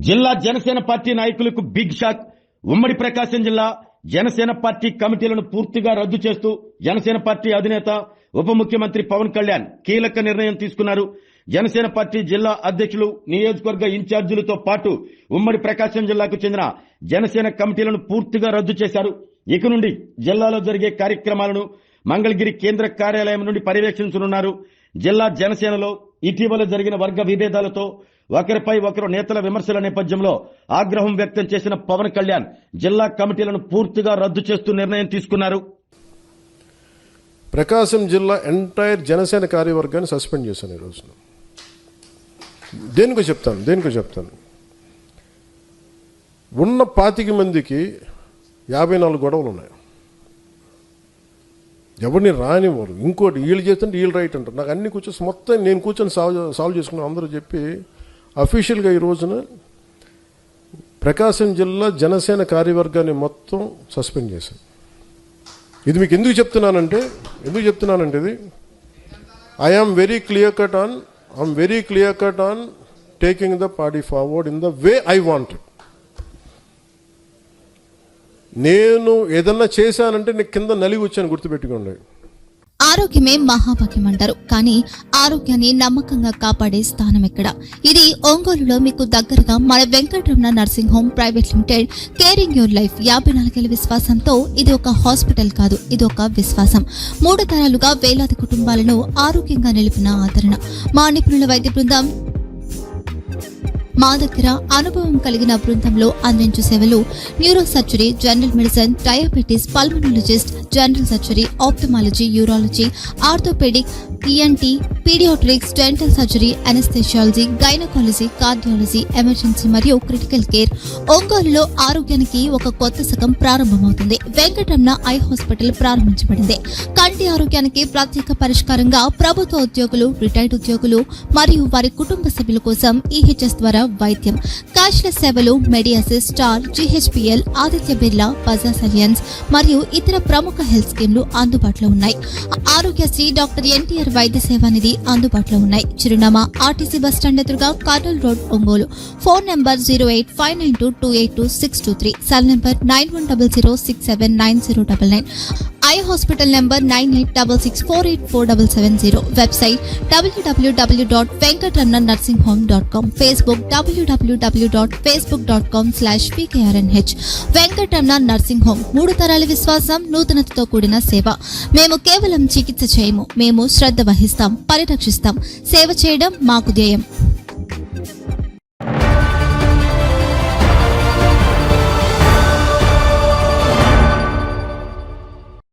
జిల్లా జనసేన పార్టీ నాయకులకు big shock. ఉమ్మడి ప్రకాశం జిల్లా జనసేన పార్టీ కమిటీలను పూర్తిగా రద్దు చేస్తూ జనసేన పార్టీ అధినేత ఉప ముఖ్యమంత్రి పవన్ కళ్యాణ్ కీలక నిర్ణయం తీసుకున్నారు. జనసేన పార్టీ జిల్లా అధ్యక్షులు, నియోజకవర్గ ఇన్ఛార్జీలతో పాటు ఉమ్మడి ప్రకాశం జిల్లాకు చెందిన జనసేన కమిటీలను పూర్తిగా రద్దు చేశారు. ఇక నుండి జిల్లాలో జరిగే కార్యక్రమాలను మంగళగిరి కేంద్ర కార్యాలయం నుండి పర్యవేక్షించనున్నారు. జిల్లా జనసేనలో ఇటీవల జరిగిన వర్గ విభేదాలతో ఒకరిపై ఒకరు నేతల విమర్శల నేపథ్యంలో ఆగ్రహం వ్యక్తం చేసిన పవన్ కళ్యాణ్ జిల్లా కమిటీలను పూర్తిగా రద్దు చేస్తూ నిర్ణయం తీసుకున్నారు. ప్రకాశం జిల్లా ఎంటైర్ జనసేన కార్యవర్గాన్ని సస్పెండ్ చేశాను ఈ రోజున. దేనికో చెప్తాను. ఉన్న 25 మందికి 54 గొడవలు ఉన్నాయి. ఎవరిని రానివ్వరు. ఇంకోటి వీళ్ళు చేస్తుంటే వీళ్ళు రైట్ అంటారు. నాకు అన్ని కూర్చొని మొత్తం నేను కూర్చొని సాల్వ్ చేసుకున్నాను. అందరూ చెప్పి అఫీషియల్గా ఈ రోజున ప్రకాశం జిల్లా జనసేన కార్యవర్గాన్ని మొత్తం సస్పెండ్ చేశాను. ఇది మీకు ఎందుకు చెప్తున్నానంటే ఇది I'm very clear cut on taking the party forward in the way I wanted. నేను ఏదన్నా చేశానంటే నేను కింద నలిగి వచ్చాను, గుర్తుపెట్టుకోండి. ఆరోగ్యమే మహాభాగ్యం అంటారు, కానీ ఆరోగ్యాన్ని నమ్మకంగా కాపాడే స్థానం ఎక్కడ? ఇది ఒంగోలులో మీకు దగ్గరగా మన Venkataramana nursing home private limited. Caring your life 54 ఏళ్ల విశ్వాసంతో ఇది ఒక హాస్పిటల్ కాదు, ఇది ఒక విశ్వాసం. 3 తరాలుగా వేలాది కుటుంబాలను ఆరోగ్యంగా నిలిపిన ఆదరణ. మా నిపుణుల వైద్య బృందం మా దగ్గర అనుభవం కలిగిన బృందంలో అందించే సేవలు neuro surgery, general medicine, diabetes, pulmonologist, general surgery, ophthalmology, urology, orthopaedic, ENT, paediatrics, dental surgery, anaesthesiology, gynaecology, cardiology, emergency మరియు క్రిటికల్ కేర్. ఒంగోలులో ఆరోగ్యానికి ఒక కొత్త శకం ప్రారంభమవుతుంది. వెంకటరమణ ఐ హాస్పిటల్ ప్రారంభించబడింది. కంటి ఆరోగ్యానికి ప్రత్యేక పరిష్కారంగా ప్రభుత్వ ఉద్యోగులు, రిటైర్డ్ ఉద్యోగులు మరియు వారి కుటుంబ సభ్యుల కోసం ఈహెచ్ఎస్ ద్వారా వైద్యం, క్యాష్లెస్ సేవలు, మెడియాసిస్, స్టార్, జీహెచ్పీఎల్, ఆదిత్య బిర్లా, బజాజ్ అలియన్స్ మరియు ఇతర ప్రముఖ హెల్త్ స్కీమ్లు అందుబాటులో ఉన్నాయి. ఆరోగ్యశ్రీ, డాక్టర్ ఎన్టీఆర్ వైద్య సేవా నిధి అందుబాటులో ఉన్నాయి. చిరునామా ఆర్టీసీ బస్టాండ్ ఎదురుగా, Kurnool road, Ongole. Phone number 08592282623, cell number 9100679099. Eye hospital number 9866484770. Website www.venkatramanarsinghome.com. Facebook www.facebook.com/pkrnh. Venkataramana nursing home, 3 తరాల విశ్వాసం, నూతనతతో కూడిన సేవ. మేము కేవలం చికిత్స చేయము, మేము శ్రద్ధ వహిస్తాం, పరిరక్షిస్తాం. సేవ చేయడం మాకు ధ్యేయం.